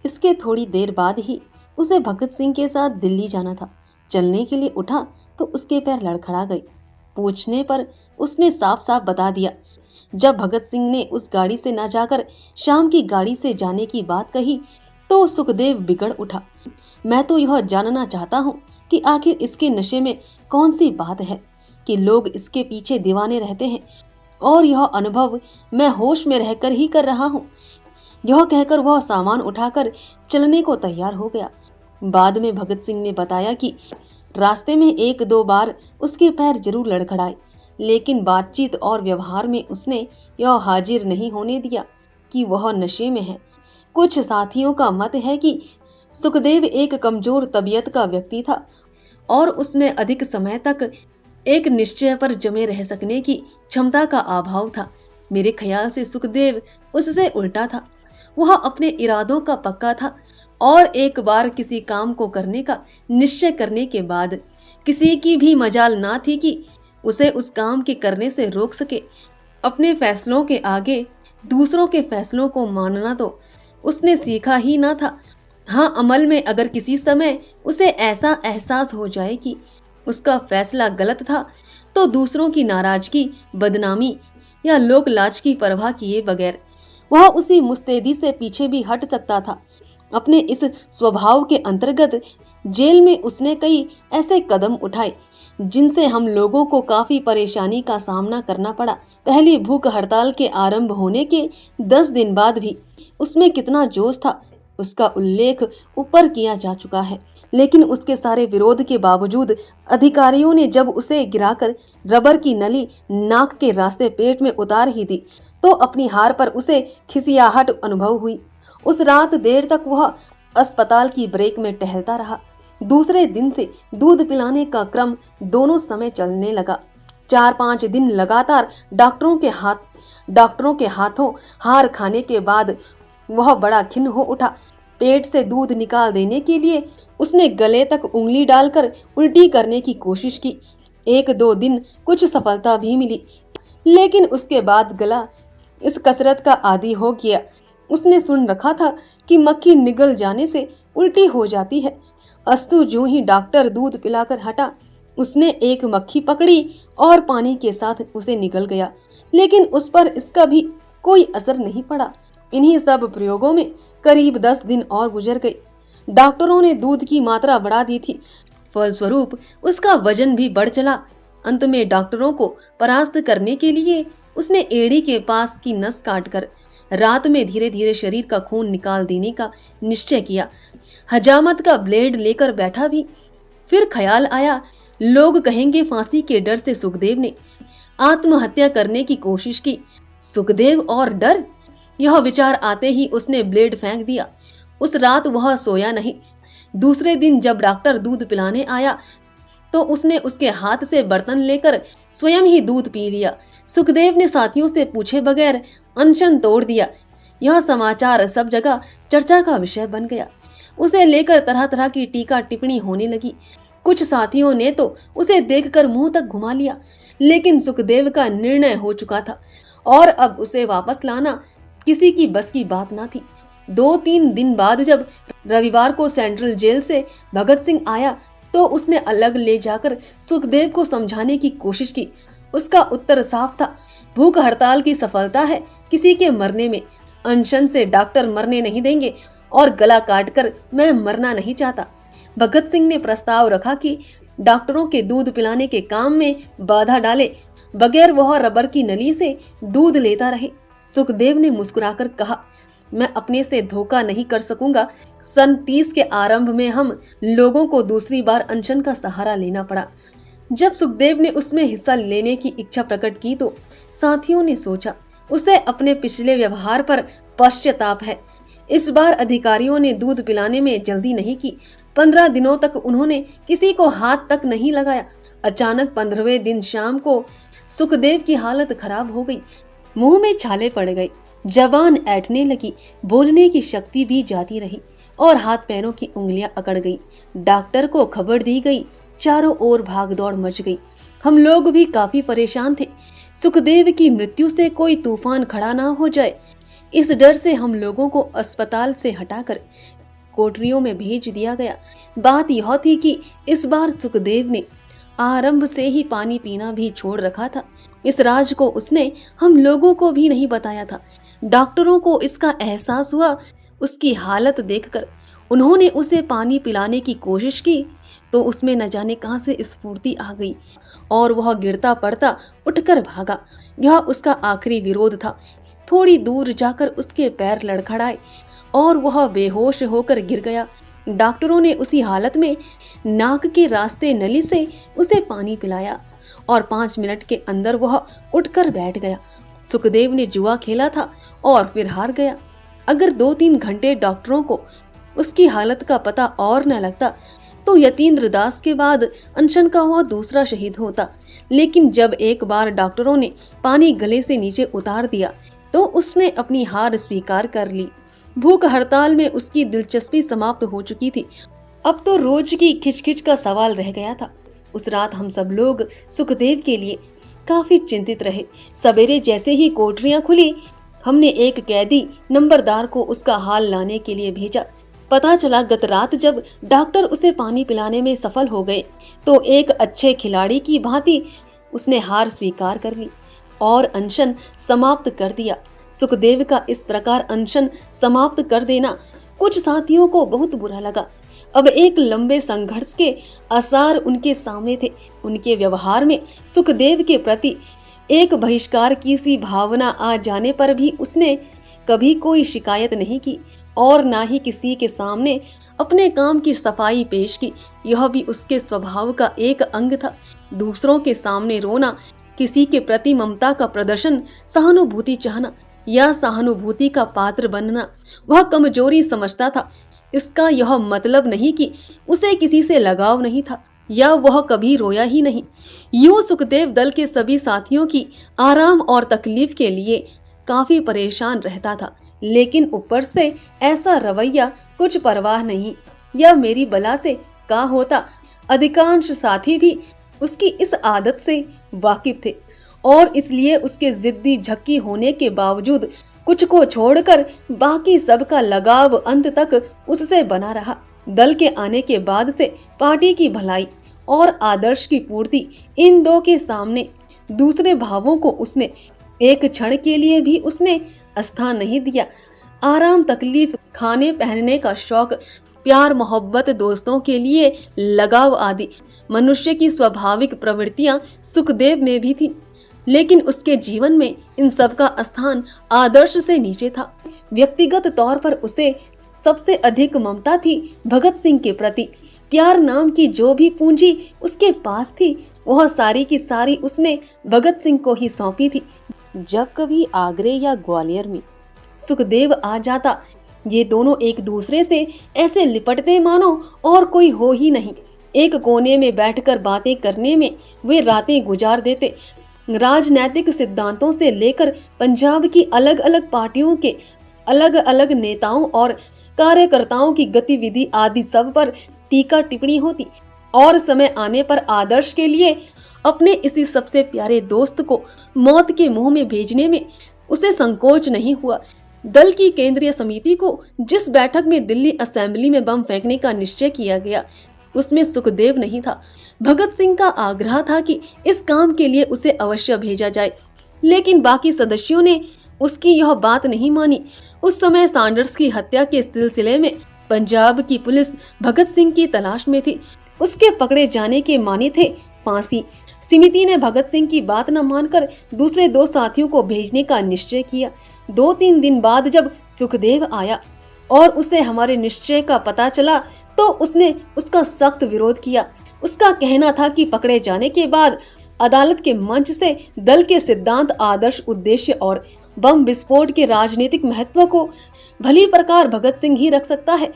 इसके थोड़ी देर बाद ही उसे भगत सिंह के साथ दिल्ली जाना था। चलने के लिए उठा तो उसके पैर लड़खड़ा गए। पूछने पर उसने साफ साफ बता दिया। जब भगत सिंह ने उस गाड़ी से न जाकर शाम की गाड़ी से जाने की बात कही तो सुखदेव बिगड़ उठा। मैं तो यह जानना चाहता हूँ कि आखिर इसके नशे में कौन सी बात है कि लोग इसके पीछे दीवाने रहते हैं, और यह अनुभव मैं होश में रहकर ही कर रहा हूँ। यह कहकर वह सामान उठाकर चलने को तैयार हो गया। बाद में भगत सिंह ने बताया कि रास्ते में एक दो बार उसके पैर जरूर लड़खड़ाए, लेकिन बातचीत और व्यवहार में उसने यह हाजिर नहीं होने दिया कि वह नशे में है। कुछ साथियों का मत है कि सुखदेव एक कमजोर तबीयत का व्यक्ति था और उसने अधिक समय तक एक निश्चय पर जमे रह सकने की क्षमता का अभाव था। मेरे ख्याल से सुखदेव उससे उल्टा था। वह अपने इरादों का पक्का था और एक बार किसी काम को करने का निश्चय करने के बाद किसी की भी मजाल ना थी कि उसे उस काम के करने से रोक सके। अपने फैसलों के आगे दूसरों के फैसलों को मानना तो उसने सीखा ही ना था। हाँ, अमल में अगर किसी समय उसे ऐसा एहसास हो जाए कि उसका फैसला गलत था तो दूसरों की नाराजगी, बदनामी या लोक लाज की परवाह किए बगैर वह उसी मुस्तैदी से पीछे भी हट सकता था। अपने इस स्वभाव के अंतर्गत जेल में उसने कई ऐसे कदम उठाए जिनसे हम लोगों को काफी परेशानी का सामना करना पड़ा। पहली भूख हड़ताल के आरंभ होने के 10 दिन बाद भी उसमें कितना जोश था उसका उल्लेख ऊपर किया जा चुका है। लेकिन उसके सारे विरोध के बावजूद अधिकारियों ने जब उसे गिराकर रबर की नली नाक के रास्ते पेट में उतार ही दी तो अपनी हार पर उसे खिसियाहट अनुभव हुई। उस रात देर तक वह अस्पताल की ब्रेक में टहलता रहा। दूसरे दिन से दूध पिलाने का क्रम दोनों समय चलने लगा। 4-5 दिन लगातार डॉक्टरों के हाथों हार खाने के बाद वह बड़ा खिन्न हो उठा। पेट से दूध निकाल देने के लिए उसने गले तक उंगली डालकर उल्टी करने की कोशिश की। 1-2 दिन कुछ सफलता भी मिली, लेकिन उसके बाद गला इस कसरत का आदी हो गया। उसने सुन रखा था कि मक्खी निगल जाने से उल्टी हो जाती है। अस्तु जो ही डॉक्टर दूध पिलाकर हटा, उसने एक मक्खी पकड़ी और पानी के साथ उसे निगल गया, लेकिन उस पर इसका भी कोई असर नहीं पड़ा। इन्हीं सब प्रयोगों में करीब 10 दिन और गुजर गए। डॉक्टरों ने दूध की मात्रा बढ़ा दी थी, फलस्वरूप उसका वजन भी बढ़ चला। अंत में डॉक्टरों को परास्त करने के लिए उसने एड़ी के पास की नस काटकर रात में धीरे धीरे शरीर का खून निकाल देने का निश्चय किया। हजामत का ब्लेड लेकर बैठा भी। फिर ख्याल आया, लोग कहेंगे फांसी के डर से सुखदेव ने आत्महत्या करने की कोशिश की। सुखदेव और डर, यह विचार आते ही उसने ब्लेड फेंक दिया। उस रात वह सोया नहीं। दूसरे दिन जब डॉक्टर दूध पिलाने आया तो उसने उसके हाथ से बर्तन लेकर स्वयं ही दूध पी लिया। सुखदेव ने साथियों से पूछे बगैर अनशन तोड़ दिया। यह समाचार सब जगह चर्चा का विषय बन गया। उसे लेकर तरह तरह की टीका टिप्पणी होने लगी। कुछ साथियों ने तो उसे देखकर मुंह तक घुमा लिया, लेकिन सुखदेव का निर्णय हो चुका था और अब उसे वापस लाना किसी की बस की बात ना थी। 2-3 दिन बाद जब रविवार को सेंट्रल जेल से भगत सिंह आया तो उसने अलग ले जाकर सुखदेव को समझाने की कोशिश की। उसका उत्तर साफ था, भूख हड़ताल की सफलता है किसी के मरने में। अनशन से डॉक्टर मरने नहीं देंगे और गला काटकर मैं मरना नहीं चाहता। भगत सिंह ने प्रस्ताव रखा कि डॉक्टरों के दूध पिलाने के काम में बाधा डाले बगैर वह रबर की नली से दूध लेता रहे। सुखदेव ने मुस्कुराकर कहा, मैं अपने से धोखा नहीं कर सकूंगा। सन 30 के आरंभ में हम लोगों को दूसरी बार अनशन का सहारा लेना पड़ा। जब सुखदेव ने उसमें हिस्सा लेने की इच्छा प्रकट की तो साथियों ने सोचा उसे अपने पिछले व्यवहार पर पश्चाताप है। इस बार अधिकारियों ने दूध पिलाने में जल्दी नहीं की। 15 दिनों तक उन्होंने किसी को हाथ तक नहीं लगाया। अचानक 15वें दिन शाम को सुखदेव की हालत खराब हो गई। मुंह में छाले पड़ गए, जबान ऐंठने लगी, बोलने की शक्ति भी जाती रही और हाथ पैरों की उंगलियां अकड़ गई। डॉक्टर को खबर दी गई। चारों ओर भाग दौड़ मच गई। हम लोग भी काफी परेशान थे। सुखदेव की मृत्यु से कोई तूफान खड़ा ना हो जाए, इस डर से हम लोगों को अस्पताल से हटाकर कोठरियों में भेज दिया गया। बात यह थी कि इस बार सुखदेव ने आरंभ से ही पानी पीना भी छोड़ रखा था। इस राज को उसने हम लोगों को भी नहीं बताया था। डॉक्टरों को इसका एहसास हुआ। उसकी हालत देखकर उन्होंने उसे पानी पिलाने की कोशिश की तो उसमें न जाने कहां से स्फूर्ति आ गई और वह गिरता पड़ता उठकर भागा। यह उसका आखिरी विरोध था। थोड़ी दूर जाकर उसके पैर लड़खड़ाए और वह बेहोश होकर गिर गया। डॉक्टरों ने उसी हालत में नाक के रास्ते नली से उसे पानी पिलाया और 5 मिनट के अंदर वह उठकर बैठ गया। सुखदेव ने जुआ खेला था और फिर हार गया। अगर 2-3 घंटे डॉक्टरों को उसकी हालत का पता और न लगता तो यतीन्द्र दास के बाद अनशन का वह दूसरा शहीद होता। लेकिन जब एक बार डॉक्टरों ने पानी गले से नीचे उतार दिया तो उसने अपनी हार स्वीकार कर ली। भूख हड़ताल में उसकी दिलचस्पी समाप्त हो चुकी थी। अब तो रोज की खिचखिच का सवाल रह गया था। उस रात हम सब लोग सुखदेव के लिए काफी चिंतित रहे। सवेरे जैसे ही कोठरियां खुली, हमने एक कैदी नंबरदार को उसका हाल लाने के लिए भेजा। पता चला गत रात जब डॉक्टर उसे पानी पिलाने में सफल हो गए तो एक अच्छे खिलाड़ी की भांति उसने हार स्वीकार कर ली और अनशन समाप्त कर दिया। सुखदेव का इस प्रकार अनशन समाप्त कर देना कुछ साथियों को बहुत बुरा लगा। अब एक लंबे संघर्ष के आसार उनके सामने थे। उनके व्यवहार में सुखदेव के प्रति एक बहिष्कार की सी भावना आ जाने पर भी उसने कभी कोई शिकायत नहीं की और ना ही किसी के सामने अपने काम की सफाई पेश की। यह भी उसके स्वभाव का एक अंग था। दूसरों के सामने रोना, किसी के प्रति ममता का प्रदर्शन, सहानुभूति चाहना या सहानुभूति का पात्र बनना वह कमजोरी समझता था। इसका यह मतलब नहीं कि उसे किसी से लगाव नहीं था या वह कभी रोया ही नहीं। यूं सुखदेव दल के सभी साथियों की आराम और तकलीफ के लिए काफी परेशान रहता था, लेकिन ऊपर से ऐसा रवैया कुछ परवाह नहीं। यह मेरी बला से का होता। अधिकांश साथी भी उसकी इस आदत से वाकिफ थे और इसलिए उसके जिद्दी झक्की होने के बावजूद कुछ को छोड़कर बाकी सबका लगाव अंत तक उससे बना रहा। दल के आने के बाद से पार्टी की भलाई और आदर्श की पूर्ति, इन दो के सामने दूसरे भावों को उसने एक क्षण के लिए भी उसने स्थान नहीं दिया। आराम, तकलीफ, खाने पहनने का शौक, प्यार, मोहब्बत, दोस्तों के लिए लगाव आदि मनुष्य की स्वाभाविक प्रवृत्तियां सुखदेव में भी थी, लेकिन उसके जीवन में इन सब का स्थान आदर्श से नीचे था। व्यक्तिगत तौर पर उसे सबसे अधिक ममता थी भगत सिंह के प्रति। प्यार नाम की जो भी पूंजी उसके पास थी वह सारी की सारी उसने भगत सिंह को ही सौंपी थी। जब कभी आगरे या ग्वालियर में सुखदेव आ जाता, ये दोनों एक दूसरे से ऐसे लिपटते मानो और कोई हो ही नहीं। एक कोने में बैठकर बातें करने में वे रातें गुजार देते। राजनैतिक सिद्धांतों से लेकर पंजाब की अलग अलग पार्टियों के अलग अलग नेताओं और कार्यकर्ताओं की गतिविधि आदि सब पर टीका टिप्पणी होती और समय आने पर आदर्श के लिए अपने इसी सबसे प्यारे दोस्त को मौत के मुंह में भेजने में उसे संकोच नहीं हुआ। दल की केंद्रीय समिति को जिस बैठक में दिल्ली असेंबली में बम फेंकने का निश्चय किया गया उसमें सुखदेव नहीं था। भगत सिंह का आग्रह था कि इस काम के लिए उसे अवश्य भेजा जाए, लेकिन बाकी सदस्यों ने उसकी यह बात नहीं मानी। उस समय सैंडर्स की हत्या के सिलसिले में पंजाब की पुलिस भगत सिंह की तलाश में थी। उसके पकड़े जाने के मानी थे फांसी। समिति ने भगत सिंह की बात न मानकर दूसरे 2 साथियों को भेजने का निश्चय किया। 2-3 दिन बाद जब सुखदेव आया और उसे हमारे निश्चय का पता चला तो उसने उसका सख्त विरोध किया। उसका कहना था कि पकड़े जाने के बाद अदालत के मंच से दल के सिद्धांत, आदर्श, उद्देश्य और बम विस्फोट के राजनीतिक महत्व को भली प्रकार भगत सिंह ही रख सकता है।